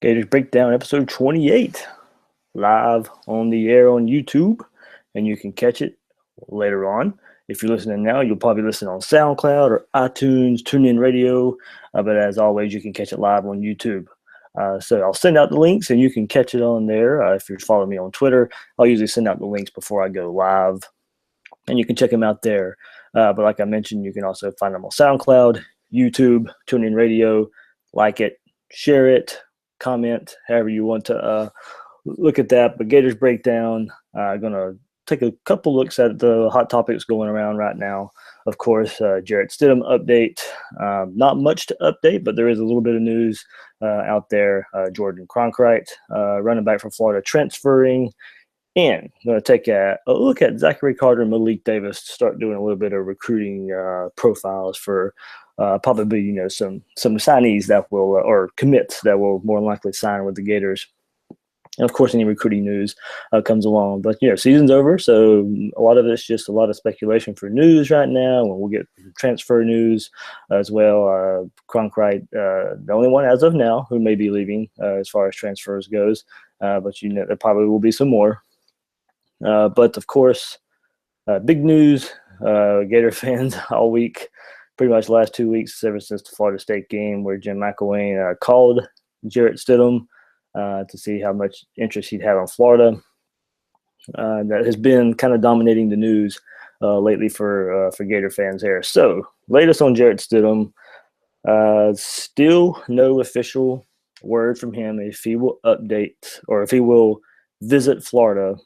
Gators Breakdown, episode 28, live on the air on YouTube, and you can catch it later on. If you're listening now, you'll probably listen on SoundCloud or iTunes, TuneIn Radio, but as always, you can catch it live on YouTube. So I'll send out the links, and you can catch it on there. If you're following me on Twitter, I'll usually send out the links before I go live, and you can check them out there. But like I mentioned, you can also find them on SoundCloud, YouTube, TuneIn Radio. Like it, share it, comment, however you want to look at that. But Gators Breakdown, going to take a couple looks at the hot topics going around right now. Of course, Jarret Stidham update. Not much to update, but there is a little bit of news out there. Jordan Cronkrite, running back from Florida, transferring. And I'm going to take a look at Zachary Carter and Malik Davis to start doing a little bit of recruiting profiles for probably some signees that will or commits that will more likely sign with the Gators. And of course, any recruiting news comes along. But season's over, so a lot of it's just a lot of speculation for news right now. And we'll get transfer news as well. Cronkrite, the only one as of now who may be leaving as far as transfers goes. But there probably will be some more. But of course, big news, Gator fans all week, pretty much the last 2 weeks, ever since the Florida State game where Jim McElwain called Jarret Stidham to see how much interest he'd have on Florida. That has been kind of dominating the news lately for Gator fans here. So, latest on Jarret Stidham, still no official word from him if he will update or if he will visit Florida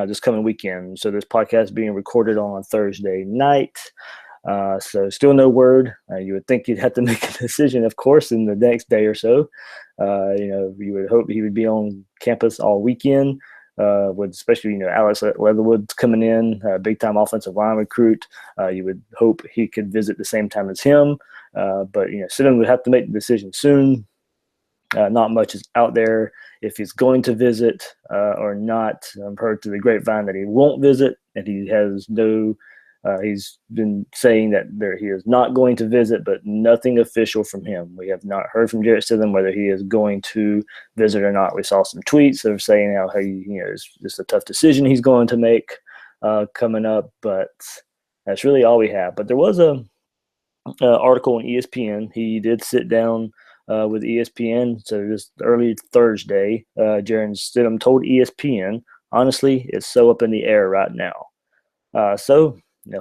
this coming weekend. So this podcast is being recorded on Thursday night. So still no word. You would think you'd have to make a decision, of course, in the next day or so. You would hope he would be on campus all weekend, with especially, Alex Leatherwood's coming in, big-time offensive line recruit. You would hope he could visit the same time as him. But, Stidham would have to make the decision soon. Not much is out there if he's going to visit or not. I've heard through the grapevine that he won't visit, and he has no. He's been saying that he is not going to visit, but nothing official from him. We have not heard from Jarret Stidham whether he is going to visit or not. We saw some tweets that are saying how it's just a tough decision he's going to make coming up, but that's really all we have. But there was a article on ESPN. He did sit down with ESPN. So just early Thursday, Jarret Stidham told ESPN, honestly, it's so up in the air right now.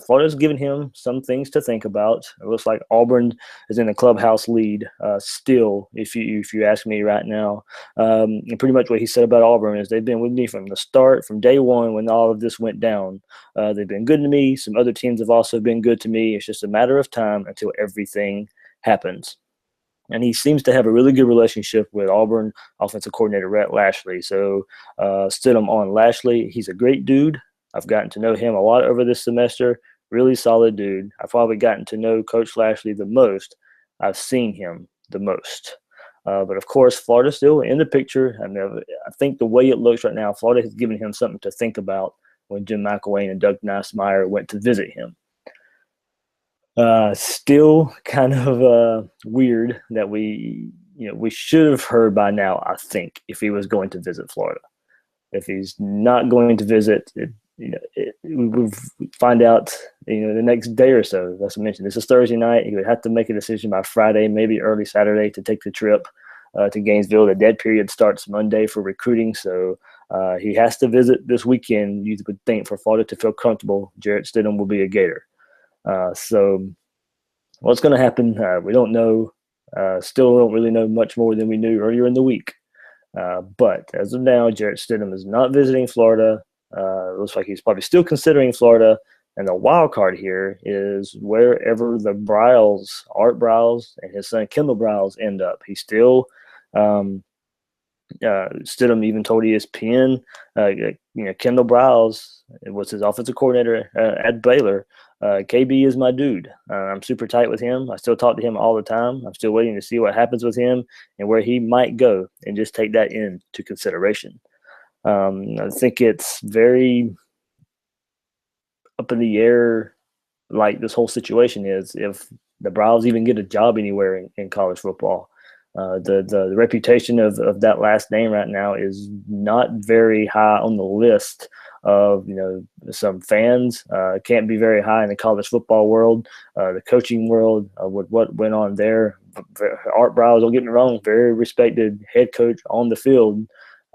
Florida's given him some things to think about. It looks like Auburn is in the clubhouse lead still, if you ask me right now. And pretty much what he said about Auburn is they've been with me from the start, from day one when all of this went down. They've been good to me. Some other teams have also been good to me. It's just a matter of time until everything happens. And he seems to have a really good relationship with Auburn offensive coordinator Rhett Lashlee. So Stidham on Lashlee. He's a great dude. I've gotten to know him a lot over this semester. Really solid dude. I've probably gotten to know Coach Lashlee the most. I've seen him the most. But, of course, Florida's still in the picture. I think the way it looks right now, Florida has given him something to think about when Jim McElwain and Doug Neismeyer went to visit him. Still kind of weird that we should have heard by now, I think, if he was going to visit Florida. If he's not going to visit, we'll find out, the next day or so. As I mentioned, this is Thursday night. He would have to make a decision by Friday, maybe early Saturday, to take the trip to Gainesville. The dead period starts Monday for recruiting, so he has to visit this weekend. You would think for Florida to feel comfortable, Jarret Stidham will be a Gator. So what's going to happen? We don't know. Still don't really know much more than we knew earlier in the week. But as of now, Jarret Stidham is not visiting Florida. Looks like he's probably still considering Florida. And the wild card here is wherever the Art Briles, and his son Kendall Briles end up. He's still Stidham even told ESPN, Kendall Briles was his offensive coordinator at Baylor. KB is my dude. I'm super tight with him. I still talk to him all the time. I'm still waiting to see what happens with him and where he might go, and just take that into consideration. I think it's very up in the air, like this whole situation is, if the Browns even get a job anywhere in college football. The reputation of that last name right now is not very high on the list of some fans. Can't be very high in the college football world, the coaching world, with what went on there. Art Briles, don't get me wrong, very respected head coach on the field.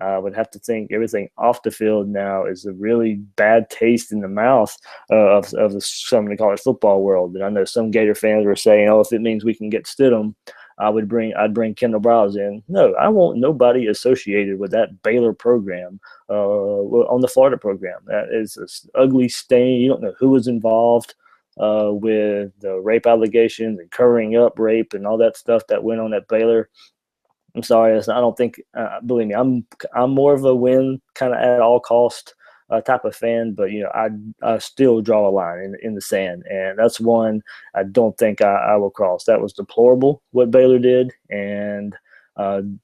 Would have to think everything off the field now is a really bad taste in the mouth of some of the college football world. And I know some Gator fans were saying, "Oh, if it means we can get Stidham, I'd bring Kendall Briles in." No, I want nobody associated with that Baylor program on the Florida program. That is an ugly stain. You don't know who was involved with the rape allegations and covering up rape and all that stuff that went on at Baylor. I'm sorry, I don't think. Believe me, I'm more of a win kind of at all cost type of fan, but I still draw a line in the sand, and that's one I don't think I will cross. That was deplorable what Baylor did, and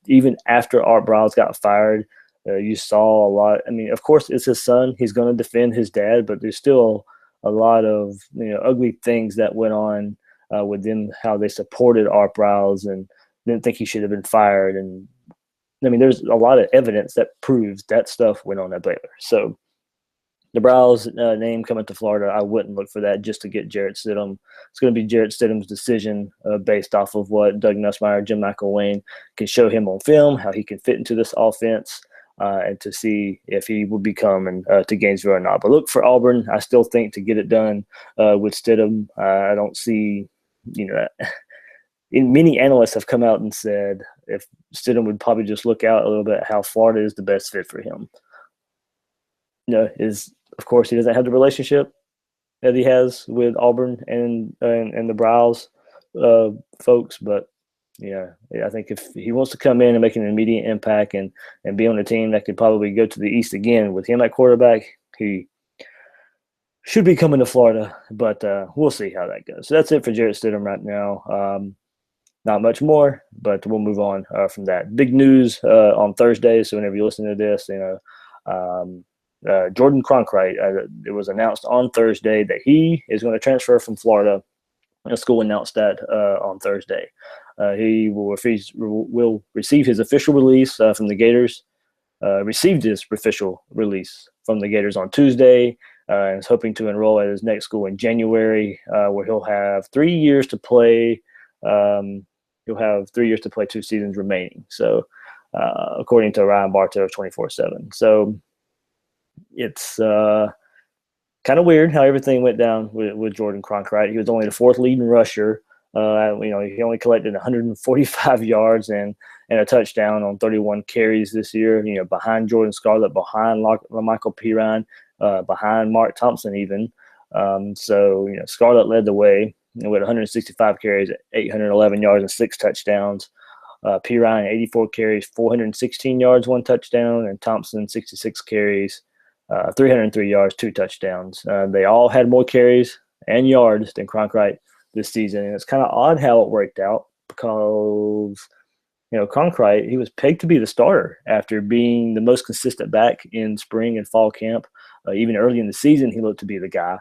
even after Art Briles got fired, you saw a lot. I mean, of course, it's his son; he's going to defend his dad, but there's still a lot of ugly things that went on with them, how they supported Art Briles and didn't think he should have been fired. And I mean, there's a lot of evidence that proves that stuff went on at Baylor. So the Briles name coming to Florida, I wouldn't look for that just to get Jarret Stidham. It's going to be Jarret Stidham's decision based off of what Doug Nussmeier, Jim McElwain can show him on film, how he can fit into this offense, and to see if he will be coming to Gainesville or not. But look for Auburn, I still think, to get it done with Stidham. I don't see, many analysts have come out and said if Stidham would probably just look out a little bit how Florida is the best fit for him. Of course, he doesn't have the relationship that he has with Auburn and the Briles folks, but I think if he wants to come in and make an immediate impact and be on a team that could probably go to the East again with him at quarterback, he should be coming to Florida, but we'll see how that goes. So that's it for Jarret Stidham right now. Not much more, but we'll move on from that. Big news on Thursday, so whenever you listen to this, Jordan Cronkrite, it was announced on Thursday that he is going to transfer from Florida. The school announced that on Thursday. He will receive his official release from the Gators. Received his official release from the Gators on Tuesday, and is hoping to enroll at his next school in January, where he'll have 3 years to play. He'll have 3 years to play, 2 seasons remaining. So, according to Ryan Bartow of 24/7. So, it's kind of weird how everything went down with Jordan Cronkrite. He was only the 4th leading rusher. He only collected 145 yards and a touchdown on 31 carries this year. Behind Jordan Scarlett, behind Michael Pirine, behind Mark Thompson even. So Scarlett led the way with 165 carries, 811 yards, and 6 touchdowns. Pirine, 84 carries, 416 yards, 1 touchdown, and Thompson, 66 carries, 303 yards, 2 touchdowns. They all had more carries and yards than Cronkrite this season, and it's kind of odd how it worked out because Cronkrite, he was pegged to be the starter after being the most consistent back in spring and fall camp. Even early in the season, he looked to be the guy.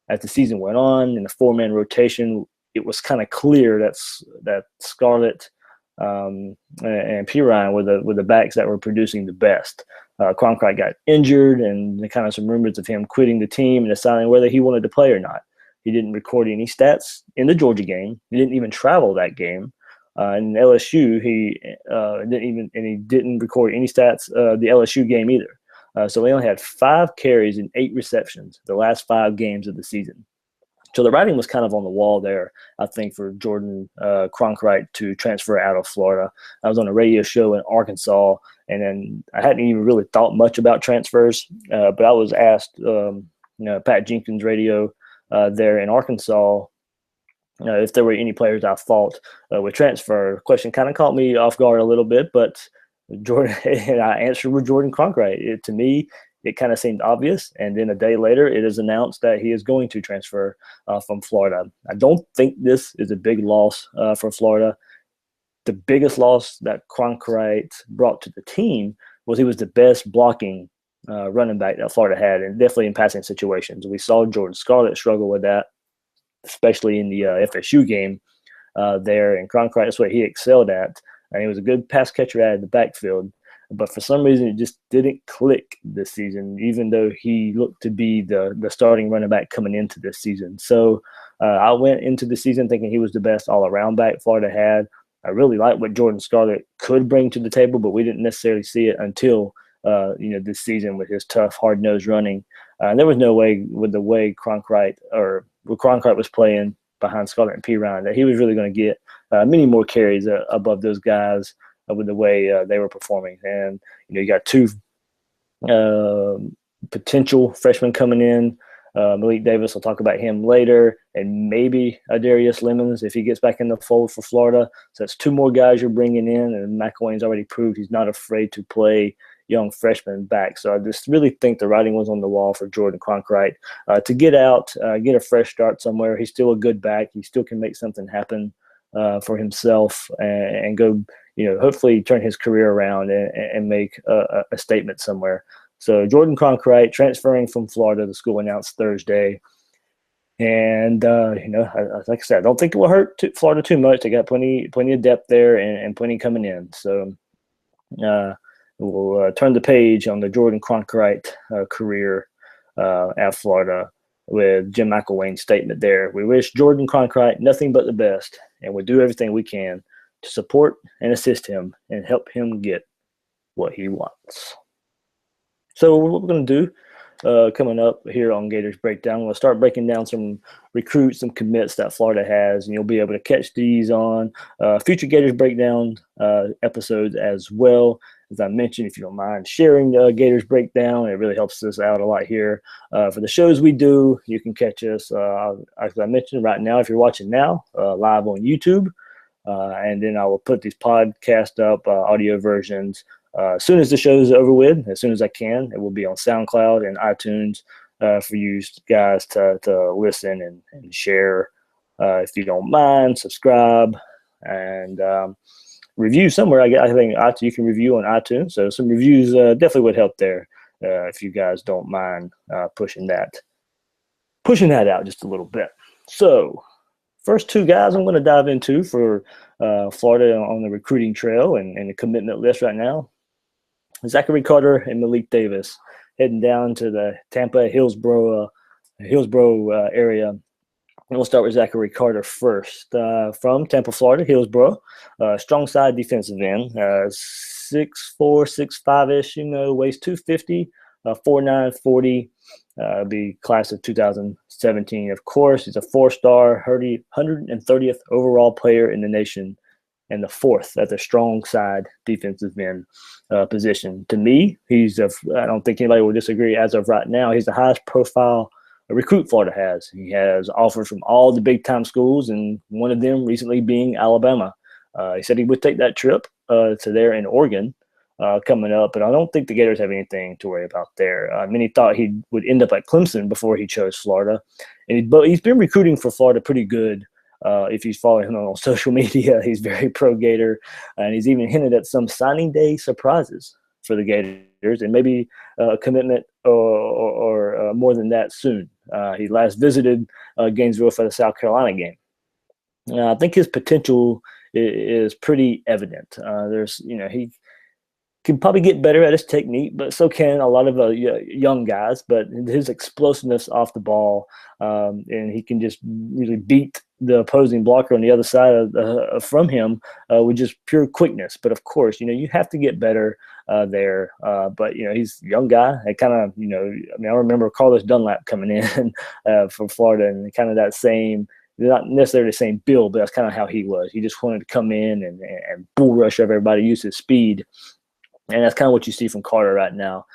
As the season went on, in the 4-man rotation, it was kind of clear that Scarlett and Pirine were the backs that were producing the best. Cronkrite got injured, and kind of some rumors of him quitting the team and deciding whether he wanted to play or not. He didn't record any stats in the Georgia game. He didn't even travel that game. In LSU, he didn't record any stats the LSU game either. So he only had 5 carries and 8 receptions the last 5 games of the season. So the writing was kind of on the wall there, I think, for Jordan Cronkrite to transfer out of Florida. I was on a radio show in Arkansas, and then I hadn't even really thought much about transfers, but I was asked, Pat Jenkins radio there in Arkansas, if there were any players I thought would transfer. The question kind of caught me off guard a little bit, but Jordan, and I answered with Jordan Cronkrite. To me, it kind of seemed obvious. And then a day later, it is announced that he is going to transfer from Florida. I don't think this is a big loss for Florida. The biggest loss that Cronkrite brought to the team was he was the best blocking running back that Florida had, and definitely in passing situations. We saw Jordan Scarlett struggle with that, especially in the FSU game there. And Cronkrite, that's what he excelled at. and he was a good pass catcher out of the backfield. But for some reason, it just didn't click this season, even though he looked to be the starting running back coming into this season. So I went into the season thinking he was the best all-around back Florida had. I really liked what Jordan Scarlett could bring to the table, but we didn't necessarily see it until this season with his tough, hard-nosed running. There was no way with the way Cronkrite was playing behind Scarlett and Pirine that he was really going to get many more carries above those guys with the way they were performing. And, you got two potential freshmen coming in. Malik Davis, I'll talk about him later, and maybe Darius Lemons if he gets back in the fold for Florida. So that's two more guys you're bringing in, and McElwain's already proved he's not afraid to play young freshmen back. So I just really think the writing was on the wall for Jordan Cronkrite to get out, get a fresh start somewhere. He's still a good back. He still can make something happen for himself and go, hopefully turn his career around and make a statement somewhere. So Jordan Cronkrite transferring from Florida, the school announced Thursday. And, like I said, I don't think it will hurt Florida too much. They got plenty of depth there and plenty coming in. So we'll turn the page on the Jordan Cronkrite career at Florida with Jim McElwain's statement there. We wish Jordan Cronkrite nothing but the best, and we'll do everything we can to support and assist him and help him get what he wants. So what we're going to do coming up here on Gators Breakdown, we'll start breaking down some recruits, some commits that Florida has, and you'll be able to catch these on future Gators Breakdown episodes as well. As I mentioned, if you don't mind sharing the Gators Breakdown, it really helps us out a lot here. For the shows we do, you can catch us, as I mentioned, right now, if you're watching now, live on YouTube. And then I will put these podcast up, audio versions, as soon as the show is over with, as soon as I can. It will be on SoundCloud and iTunes for you guys to listen and share. If you don't mind, subscribe and review somewhere. I think you can review on iTunes. So some reviews definitely would help there if you guys don't mind pushing that out just a little bit. So first two guys I'm going to dive into for Florida on the recruiting trail and the commitment list right now. Zachary Carter and Malik Davis heading down to the Tampa Hillsborough area. And we'll start with Zachary Carter first. From Tampa, Florida, Hillsborough, strong side defensive end, 6'4", 6'5"-ish, weighs 250, 4'9", 40. Be class of 2017, of course. He's a 4-star, 130th overall player in the nation, and the 4th at the strong side defensive end position. To me, I don't think anybody will disagree as of right now, he's the highest profile recruit Florida has. He has offers from all the big-time schools, and one of them recently being Alabama. He said he would take that trip to there in Oregon coming up, but I don't think the Gators have anything to worry about there. Many thought he would end up at Clemson before he chose Florida, but he's been recruiting for Florida pretty good. If he's following him on social media, he's very pro-Gator, and he's even hinted at some signing day surprises for the Gators, and maybe a commitment or more than that soon. He last visited Gainesville for the South Carolina game. I think his potential is pretty evident. He can probably get better at his technique, but so can a lot of young guys. But his explosiveness off the ball, and he can just really beat the opposing blocker on the other side from him with just pure quickness. But of course, you have to get better there. But he's a young guy. I kind of, I remember Carlos Dunlap coming in from Florida, and kind of that same. Not necessarily the same build, but that's kind of how he was. He just wanted to come in and bull rush everybody, use his speed. And that's kind of what you see from Carter right now.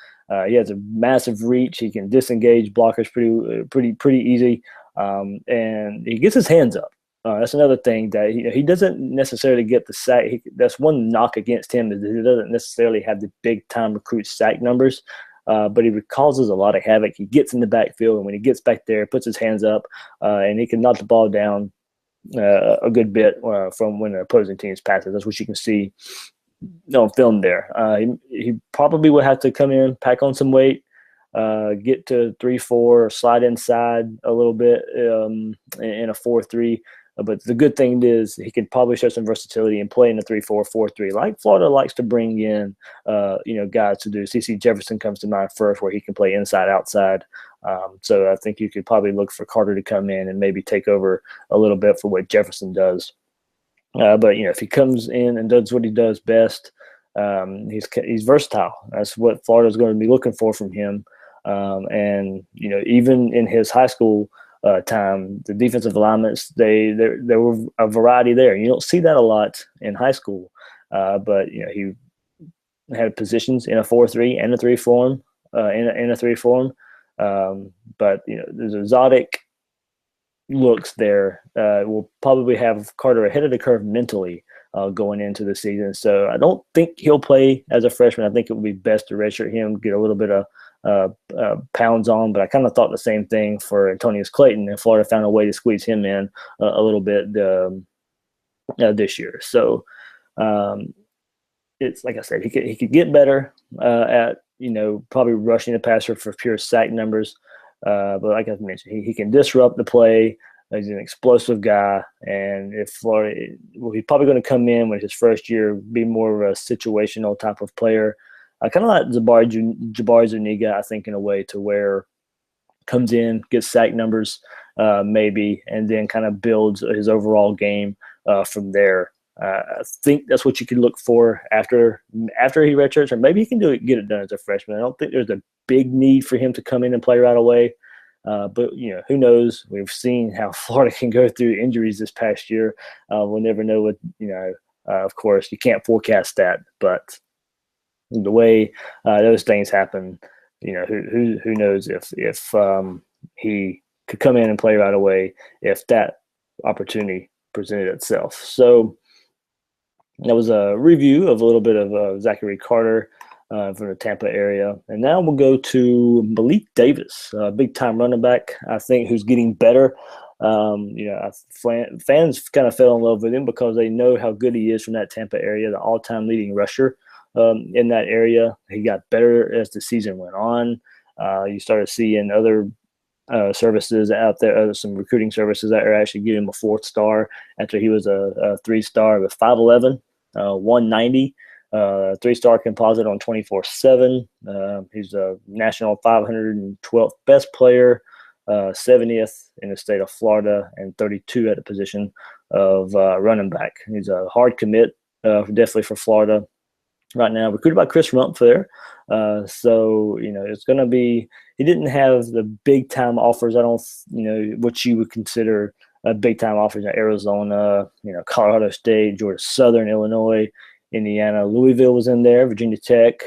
He has a massive reach. He can disengage blockers pretty easy, and he gets his hands up. That's another thing that he doesn't necessarily get the sack. That's one knock against him, is that he doesn't necessarily have the big time recruit sack numbers, but he causes a lot of havoc. He gets in the backfield, and when he gets back there, puts his hands up, and he can knock the ball down a good bit from when the opposing team's passes. That's what you can see on film there. He probably would have to come in, pack on some weight, get to 3-4, slide inside a little bit in a 4-3. But the good thing is he can probably show some versatility and play in the 3-4, 4-3. Like Florida likes to bring in, guys to do. CC Jefferson comes to mind first, where he can play inside, outside. So I think you could probably look for Carter to come in and maybe take over a little bit for what Jefferson does. But if he comes in and does what he does best, he's versatile. That's what Florida's going to be looking for from him. And even in his high school time, the defensive alignments, there were a variety there. You don't see that a lot in high school, but he had positions in a 4-3 and a 3 form, in a 3 form. But there's exotic looks there. We'll probably have Carter ahead of the curve mentally going into the season. So I don't think he'll play as a freshman. I think it would be best to redshirt him, get a little bit of pounds on. But I kind of thought the same thing for Antonius Clayton, and Florida found a way to squeeze him in a little bit this year. So it's like I said, he could get better at probably rushing the passer for pure sack numbers. But like I mentioned, he can disrupt the play. He's an explosive guy, and if Florida, he's probably going to come in with his first year, be more of a situational type of player. I kind of like Jabari Zuniga, I think, in a way to where comes in, gets sack numbers, maybe, and then kind of builds his overall game from there. I think that's what you could look for after he redshirts, or maybe he can get it done as a freshman. I don't think there's a big need for him to come in and play right away. But who knows? We've seen how Florida can go through injuries this past year. We'll never know what of course, you can't forecast that, but the way those things happen, who knows if he could come in and play right away if that opportunity presented itself. So that was a review of a little bit of Zachary Carter from the Tampa area. And now we'll go to Malik Davis, a big-time running back, I think, who's getting better. Fans kind of fell in love with him because they know how good he is from that Tampa area, the all-time leading rusher in that area. He got better as the season went on. You started seeing other services out there, some recruiting services that are actually giving him a 4th star after he was a 3-star with 5'11", 190, 3-star composite on 24/7. He's a national 512th best player, 70th in the state of Florida, and 32 at the position of running back. He's a hard commit, definitely for Florida right now. Recruited by Chris Rumpf there. So, it's going to be – he didn't have the big-time offers. I don't – what you would consider big-time offers in Arizona, Colorado State, Georgia Southern, Illinois, Indiana. Louisville was in there, Virginia Tech,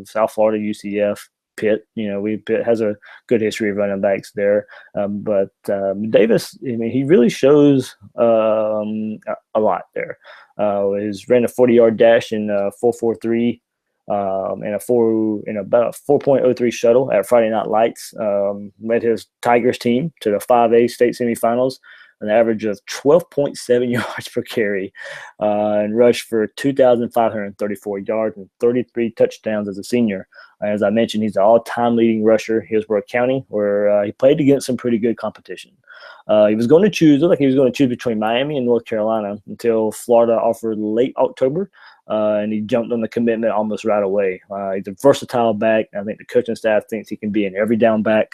South Florida, UCF, Pitt. Pitt has a good history of running backs there. But Davis, he really shows a lot there. He's ran a 40-yard dash in 4.43 and about a 4.03 shuttle at Friday Night Lights. Led his Tigers team to the 5A state semifinals, an average of 12.7 yards per carry, and rushed for 2,534 yards and 33 touchdowns as a senior. As I mentioned, he's the all-time leading rusher, Hillsborough County, where he played against some pretty good competition. He was going to choose between Miami and North Carolina until Florida offered late October, and he jumped on the commitment almost right away. He's a versatile back. I think the coaching staff thinks he can be an every down back.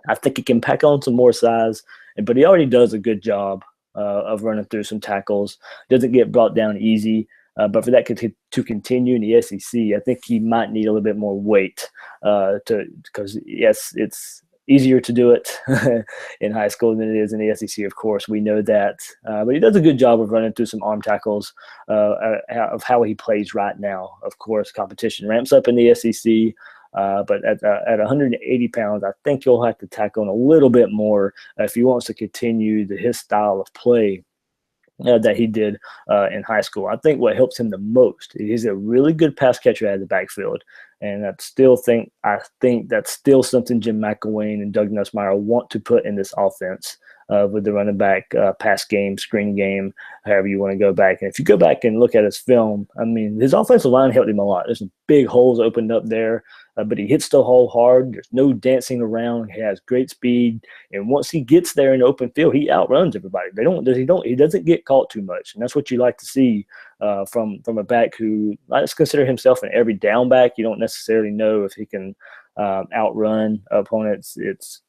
I think he can pack on some more size, but he already does a good job of running through some tackles. Doesn't get brought down easy. But for that to continue in the SEC, I think he might need a little bit more weight because, yes, it's easier to do it in high school than it is in the SEC, of course. We know that. But he does a good job of running through some arm tackles of how he plays right now. Of course, competition ramps up in the SEC. But at 180 pounds, I think you'll have to tack on a little bit more if he wants to continue his style of play that he did in high school. I think what helps him the most, he's a really good pass catcher out of the backfield. And I think that's still something Jim McElwain and Doug Nussmeier want to put in this offense. with the running back pass game, screen game, however you want to go back. And if you go back and look at his film, I mean, his offensive line helped him a lot. There's some big holes opened up there, but he hits the hole hard. There's no dancing around. He has great speed, and once he gets there in the open field, he outruns everybody. He doesn't get caught too much, and that's what you like to see from a back who likes to consider himself an every down back. You don't necessarily know if he can outrun opponents.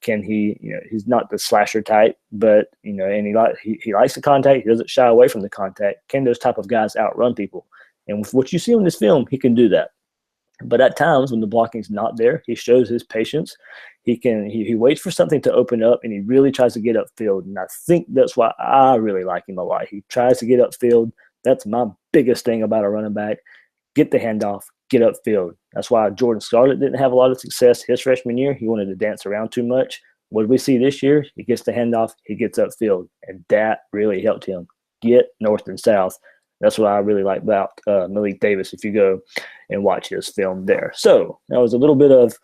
Can he? He's not the slasher type, but and he likes the contact. He doesn't shy away from the contact. Can those type of guys outrun people? And with what you see on this film, he can do that. But at times when the blocking's not there, he shows his patience. He waits for something to open up, and he really tries to get upfield. And I think that's why I really like him a lot. He tries to get upfield. That's my biggest thing about a running back. Get the handoff, get upfield. That's why Jordan Scarlett didn't have a lot of success his freshman year. He wanted to dance around too much. What did we see this year? He gets the handoff, he gets upfield, and that really helped him get north and south. That's what I really like about Malik Davis if you go and watch his film there. So that was a little bit of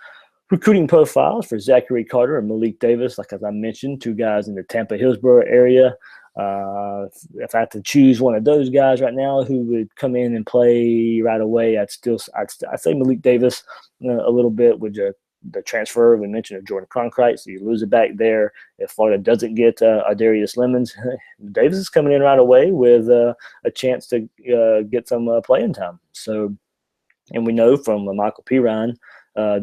recruiting profiles for Zachary Carter and Malik Davis. Like as I mentioned, two guys in the Tampa-Hillsborough area. If I had to choose one of those guys right now who would come in and play right away, I'd say Malik Davis a little bit with the transfer we mentioned of Jordan Cronkrite. So you lose it back there. If Florida doesn't get Adarius Lemons, Davis is coming in right away with a chance to get some playing time. So, and we know from Michael Pirine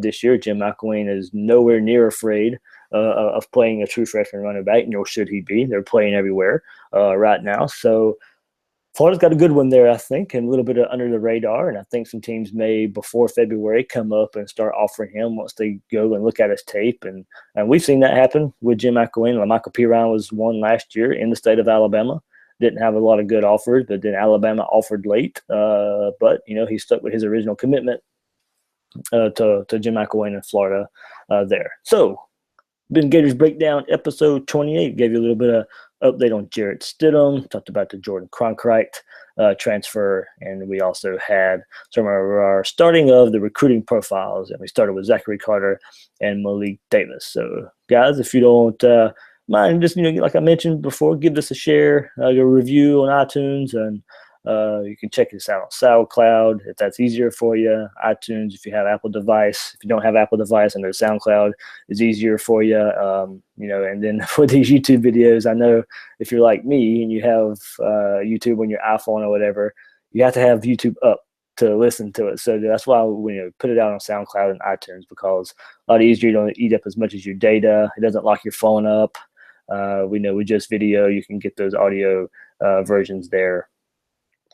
this year, Jim McElwain is nowhere near afraid of playing a true freshman running back, nor should he be. They're playing everywhere right now. So Florida's got a good one there, I think, and a little bit under the radar. And I think some teams may, before February, come up and start offering him once they go and look at his tape. And we've seen that happen with Jim McElwain. Michael Pirine was one last year in the state of Alabama. Didn't have a lot of good offers, but then Alabama offered late. But, he stuck with his original commitment to Jim McElwain in Florida there. So, been Gators Breakdown episode 28. Gave you a little bit of update on Jarret Stidham. Talked about the Jordan Cronkrite transfer. And we also had some of our starting of the recruiting profiles. And we started with Zachary Carter and Malik Davis. So, guys, if you don't mind, just, like I mentioned before, give this a share, a review on iTunes, and you can check this out on SoundCloud if that's easier for you. iTunes, if you have Apple device. If you don't have Apple device, I know SoundCloud is easier for you. And then for these YouTube videos, I know if you're like me and you have YouTube on your iPhone or whatever, you have to have YouTube up to listen to it. So that's why we put it out on SoundCloud and iTunes, because a lot easier. You don't eat up as much as your data. It doesn't lock your phone up. We know with just video, you can get those audio versions there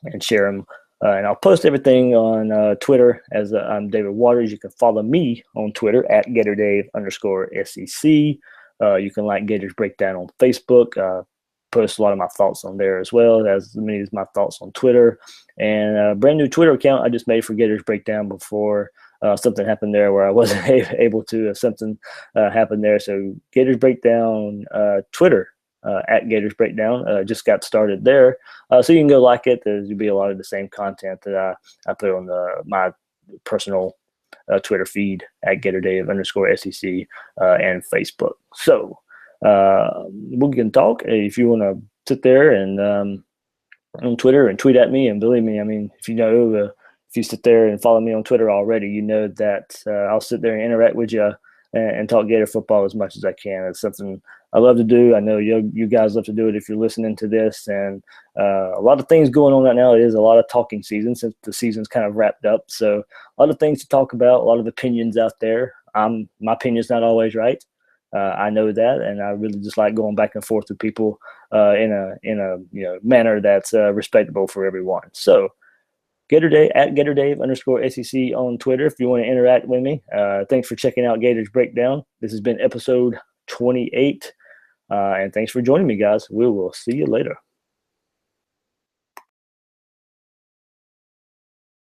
and share them. And I'll post everything on Twitter as I'm David Waters. You can follow me on Twitter at GatorDave_SEC. You can like Gators Breakdown on Facebook. Post a lot of my thoughts on there as well, as many as my thoughts on Twitter. And a brand new Twitter account I just made for Gators Breakdown before something happened there where I wasn't able to. If something happened there. So Gators Breakdown Twitter. At Gators Breakdown just got started there, so you can go like it. There'll be a lot of the same content that I put on my personal Twitter feed at GatorDave_SEC and Facebook. So we can talk if you want to sit there and on Twitter and tweet at me. And believe me, I mean, if you sit there and follow me on Twitter already, you know that I'll sit there and interact with you and talk Gator football as much as I can. It's something I love to do. I know you guys love to do it if you're listening to this. And a lot of things going on right now. It is a lot of talking season since the season's kind of wrapped up. So a lot of things to talk about, a lot of opinions out there. My opinion's not always right. I know that, and I really just like going back and forth with people in a manner that's respectable for everyone. So GatorDave at GatorDave_SEC on Twitter if you want to interact with me. Thanks for checking out Gators Breakdown. This has been episode 28. And thanks for joining me, guys. We will see you later.